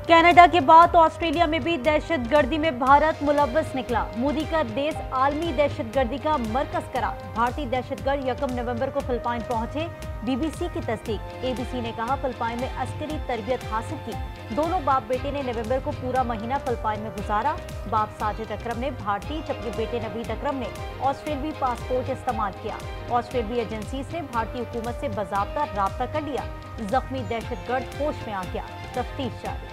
Canada के बाद Australia में भी दहशतगर्दी में भारत मुलव्वस निकला। मोदी का देश आलमी दहशतगर्दी का मरकज करार। भारतीय दहशतगर्द 1 नवंबर को फिलिपाइन पहुंचे। बीबीसी की तस्दीक। एबीसी ने कहा फिलिपाइन में अस्करी तरबियत हासिल की। दोनों बाप बेटे ने नवंबर को पूरा महीना फिलिपाइन में गुजारा। बाप साजिद अकरम ने भारतीय जबकि बेटे नवीद अकरम ने ऑस्ट्रेलियाई पासपोर्ट इस्तेमाल किया। ऑस्ट्रेलियाई एजेंसीज ने भारतीय हुकूमत से बाज़ाब्ता राब्ता कर लिया। जख्मी दहशतगर्द होश में आ गया। तफ्तीश जारी।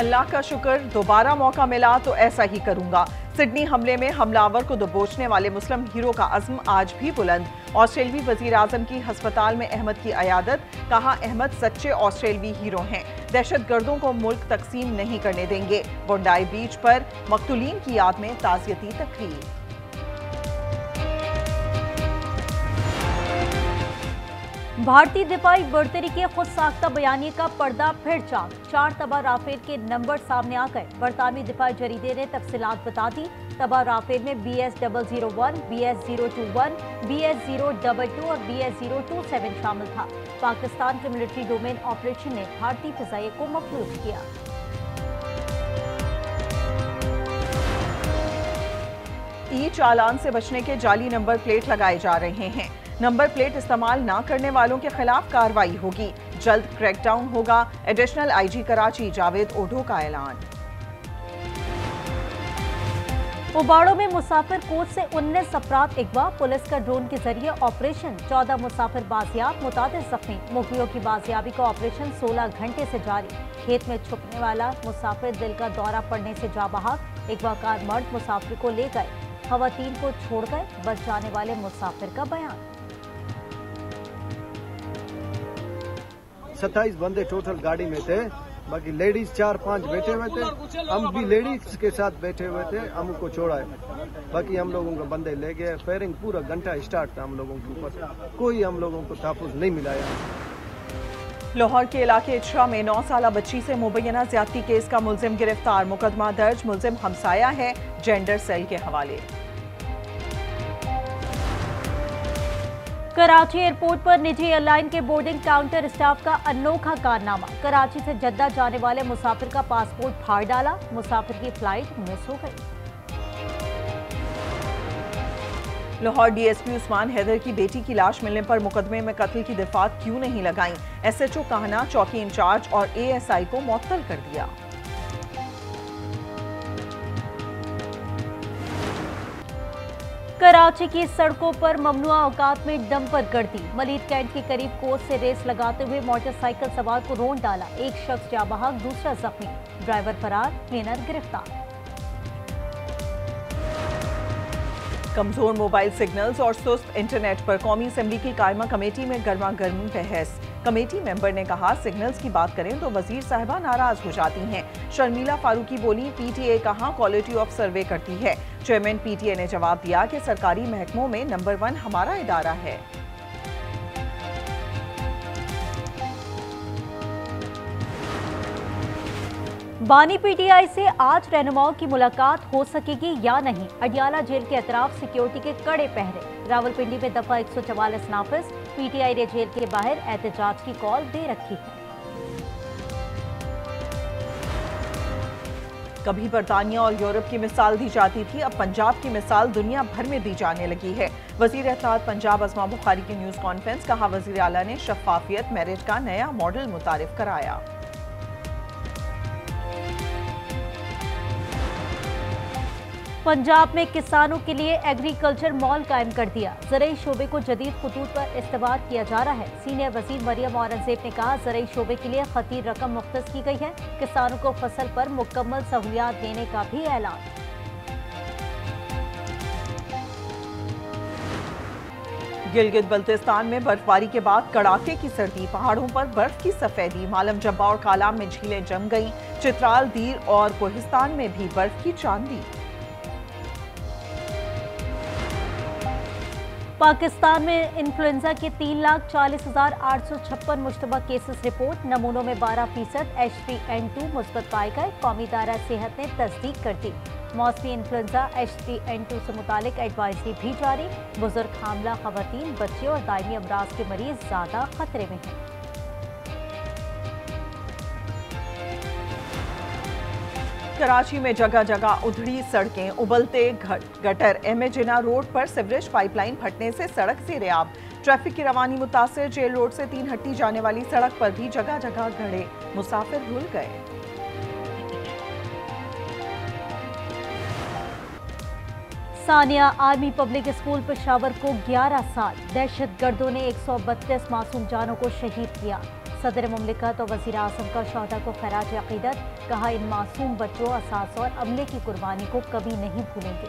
अल्लाह का शुक्र, दोबारा मौका मिला तो ऐसा ही करूंगा। सिडनी हमले में हमलावर को दबोचने वाले मुस्लिम हीरो का अज़्म आज भी बुलंद। ऑस्ट्रेलवी वजीर आजम की हस्पताल में अहमद की अयादत। कहा अहमद सच्चे ऑस्ट्रेलवी हीरो हैं। दहशतगर्दों को मुल्क तकसीम नहीं करने देंगे। बोंडाई बीच पर मकतूलीन की याद में ताज़ियती तकरीर। भारतीय दिफाई बर्तरी के खुद साख्ता बयानी का पर्दा फिर चाक। 4 तबाह राफेल के नंबर सामने आ गए। बरतानवी दिफाई जरीदे ने तफसीलात बता दी। तबाह राफेल में BS001, BS021, BS022 और BS027 शामिल था। पाकिस्तान के मिलिट्री डोमेन ऑपरेशन ने भारतीय फिजाइये को मफलूज किया। ई चालान से बचने के जाली नंबर प्लेट लगाए जा रहे हैं। नंबर प्लेट इस्तेमाल न करने वालों के खिलाफ कार्रवाई होगी। जल्द क्रैकडाउन होगा। एडिशनल IG कराची जावेद ओढो का ऐलान। उबाड़ों में मुसाफिर कोच से 19 अफराद अगवा। पुलिस का ड्रोन के जरिए ऑपरेशन। 14 मुसाफिर बाजियाब, मुतादिद जख्मी। मुखबियों की बाजियाबी का ऑपरेशन 16 घंटे से जारी। खेत में छुपने वाला मुसाफिर दिल का दौरा पड़ने से जा बहाक। अगवाकार मर्द मुसाफिर को ले गए, खवातीन को छोड़ गए। बच जाने वाले मुसाफिर का बयान। 27 बंदे टोटल गाड़ी में थे, बाकी लेडीज 4-5 बैठे हुए थे। हम भी लेडीज के साथ बैठे हुए थे, हमको छोड़ा है। बाकी हम लोगों को बंदे ले गए। फायरिंग पूरा घंटा स्टार्ट था हम लोगों के ऊपर। कोई हम लोगों को तहफ़्फ़ुज़ नहीं मिलाया। लाहौर के इलाके इचरा में 9 साला बच्ची से मुबैना ज्यादती केस का मुलजिम गिरफ्तार। मुकदमा दर्ज। मुलजिम हमसाया है। जेंडर सेल के हवाले। कराची एयरपोर्ट पर निजी एयरलाइन के बोर्डिंग काउंटर स्टाफ का अनोखा कारनामा। कराची से जद्दा जाने वाले मुसाफिर का पासपोर्ट फाड़ डाला। मुसाफिर की फ्लाइट मिस हो गई। लाहौर DSP उस्मान हैदर की बेटी की लाश मिलने पर मुकदमे में कत्ल की दफात क्यों नहीं लगाई। SHO कहना चौकी इंचार्ज और ASI को मुअत्तल कर दिया। कराची की सड़कों पर ममनुआ औकात में डंपर गर्दी। मलीद कैंट के करीब कोच से रेस लगाते हुए मोटरसाइकिल सवार को रोंद डाला। एक शख्स जा बहाक, दूसरा जख्मी। ड्राइवर फरार, क्लीनर गिरफ्तार। कमजोर मोबाइल सिग्नल्स और सुस्त इंटरनेट पर कौमी असेंबली की कायमा कमेटी में गर्मा गर्म बहस। कमेटी मेंबर ने कहा सिग्नल्स की बात करें तो वजीर साहिबा नाराज हो जाती हैं। शर्मिला फारूकी बोली PTA कहाँ क्वालिटी ऑफ सर्वे करती है। चेयरमैन PTA ने जवाब दिया कि सरकारी महकमों में नंबर 1 हमारा इदारा है। बानी PTI से आज रहनुमाओं की मुलाकात हो सकेगी या नहीं। अडियाला जेल के अतराफ सिक्योरिटी के कड़े पहरे। रावलपिंडी में दफा 144 नाफिज। PTI ने जेल के बाहर एहतजाज की कॉल दे रखी है। कभी बरतानिया और यूरोप की मिसाल दी जाती थी, अब पंजाब की मिसाल दुनिया भर में दी जाने लगी है। वजीर इत्तेहाद पंजाब अज़मा बुखारी की न्यूज़ कॉन्फ्रेंस। कहा वजीर आला ने शफाफियत मेरिट का नया मॉडल मुतारिफ कराया। पंजाब में किसानों के लिए एग्रीकल्चर मॉल कायम कर दिया। ज़राई शोबे को जदीद खतूत पर इस्तेमाल किया जा रहा है। सीनियर वज़ीर मरियम औरंगज़ेब ने कहा ज़राई शोबे के लिए खतीर रकम मुख्तस की गई है। किसानों को फसल पर मुकम्मल सहूलियात देने का भी ऐलान। गिलगित बल्तिस्तान में बर्फबारी के बाद कड़ाके की सर्दी। पहाड़ों पर बर्फ की सफेदी। मालम जब्बा और कालाम में झीलें जम गईं। चित्राल, दीर और कोहिस्तान में भी बर्फ की चांदी। पाकिस्तान में इन्फ्लुएंजा के 3,40,856 मुश्तबा केसेस रिपोर्ट। नमूनों में 12% H3N2 मुस्बत पाए गए। कौमी इदारा सेहत ने तस्दीक कर दी। मौसमी इन्फ्लुएंजा H3N2 से मुतालिक एडवाइजरी भी जारी। बुजुर्ग, हामला खवातीन, बच्चे और दायमी अमराज के मरीज ज्यादा खतरे में हैं। कराची में जगह जगह उधड़ी सड़कें, उबलते गटर। एम ए जिना रोड पर सीवरेज पाइपलाइन फटने से सड़क से रेआब। ट्रैफिक की रवानी मुतासिर। जेल रोड से 3 हट्टी जाने वाली सड़क पर भी जगह जगह गड्ढे, मुसाफिर रुल गए। Sania army public school Peshawar को 11 साल। दहशतगर्दों ने 132 मासूम जानों को शहीद किया। सदर मुमलिकत और वज़ीर आज़म का शोहदा को खराज अक़ीदत। कहा, इन मासूम बच्चों, असास और अमले की कुर्बानी को कभी नहीं भूलेंगे।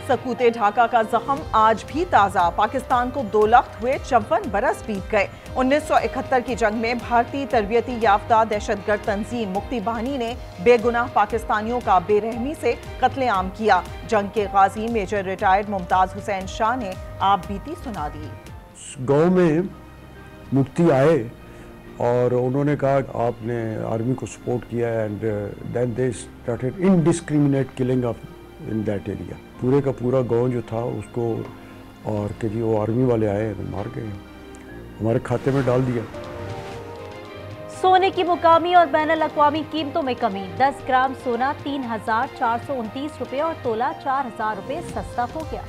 सकूते ढाका का जख्म आज भी ताज़ा। पाकिस्तान को 2 लख्त हुए 54 बरस बीत गए। 1971 की जंग में भारतीय तरबियती याफ्ता दहशतगर्द तंजीम मुक्ति बाहिनी ने बेगुनाह पाकिस्तानियों का बेरहमी से कत्लेआम किया। जंग के गाजी मेजर रिटायर्ड मुमताज हुसैन शाह ने आप बीती सुना दी। गाँव में मुफ्ती आए और उन्होंने कहा आपने आर्मी को सपोर्ट किया and then they started indiscriminate killing of in that area. पूरे का पूरा गांव जो था उसको, और कि जी वो आर्मी वाले आए तो मार गए, हमारे खाते में डाल दिया। सोने की मुकामी और बैनुल अक़वामी कीमतों में कमी। 10 ग्राम सोना 3,429 रुपये और तोला 4,000 रुपये सस्ता हो गया।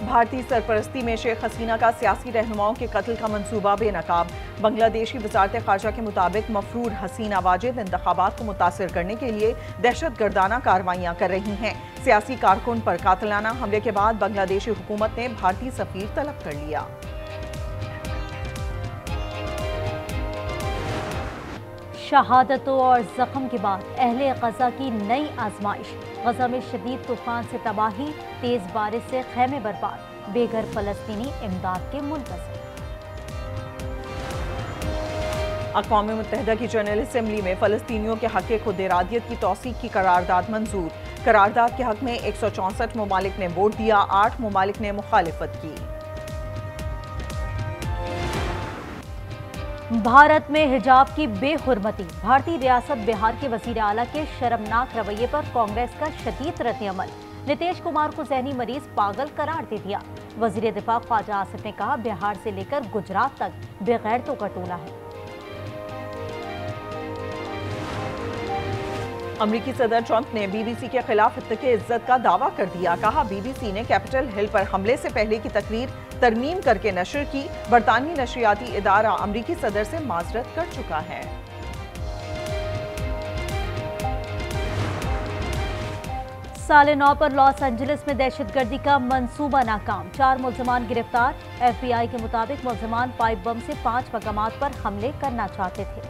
भारतीय सरपरस्ती में शेख हसीना का सियासी रहनुमाओं के कत्ल का मंसूबा बेनकाब। बांग्लादेशी वज़ारत ख़ारजा के मुताबिक मफरूर हसीना वाजिद इंतखाबात को मुतासिर करने के लिए दहशतगर्दाना कार्रवाइयाँ कर रही हैं। सियासी कारकुन पर कातिलाना हमले के बाद बांग्लादेशी हुकूमत ने भारतीय सफीर तलब कर लिया। शहादतों और जख्म के बाद अहले गजा की नई आजमाइश। गजा में शदीद तूफान से तबाही, तेज बारिश से खैमे बर्बाद। बेघर फलस्तीनी इमदाद के मुंतज़िर। अक़वाम मुत्तहिदा की जनरल असम्बली में फलस्तीनियों के हक़ खुद इरादियत की तौसीक की करारदाद मंजूर। करारदाद के हक़ में 164 ममालिक ने वोट दिया, 8 ममालिक ने मुखालिफत की। भारत में हिजाब की बेहुरमती। भारतीय रियासत बिहार के वज़ीर आला के शर्मनाक रवैये पर कांग्रेस का शदीद रद्द-ए-अमल। नीतीश कुमार को ज़हनी मरीज पागल करार दे दिया। वज़ीर दिफा ख्वाजा आसिफ ने कहा, बिहार से लेकर गुजरात तक बेगैरतों का टोला है। अमरीकी सदर ट्रंप ने बीबीसी के खिलाफ इत्तके इज्जत का दावा कर दिया। कहा, बीबीसी ने कैपिटल हिल पर हमले से पहले की तकरीर तरमीम करके नशर की। बरतानवी नशरियाती इदारा अमरीकी सदर से माजरत कर चुका है। साल 9 पर लॉस एंजलिस में दहशतगर्दी का मंसूबा नाकाम। 4 मुल्ज़िमान गिरफ्तार। FBI के मुताबिक मुल्ज़िमान पाइप बम से 5 मकामात पर हमले करना चाहते थे।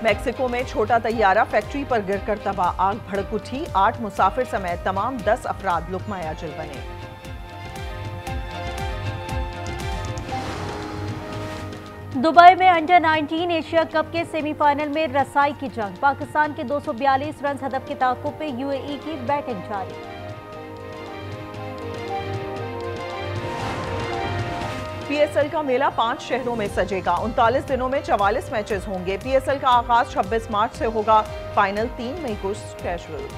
मेक्सिको में छोटा तैयारा फैक्ट्री पर गिरकर तबाह। आग भड़क उठी। 8 मुसाफिर समेत तमाम 10 अफराद लुकमाया जल बने। दुबई में अंडर 19 एशिया कप के सेमीफाइनल में रसाई की जंग। पाकिस्तान के 242 रन हदफ के ताक़ुब पे UAE की बैटिंग जारी। PSL का मेला 5 शहरों में सजेगा। 39 दिनों में 44 मैचेस होंगे। PSL का आगाज 26 मार्च से होगा। फाइनल 3 मई को कैजुअल।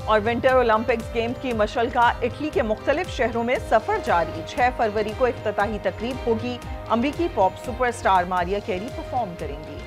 और विंटर ओलंपिक्स गेम्स की मशल का इटली के मुख्तलिफ शहरों में सफर जारी। 6 फरवरी को इफ्तिताही तकरीब होगी। अमरीकी pop superstar Maria carry perform करेंगी।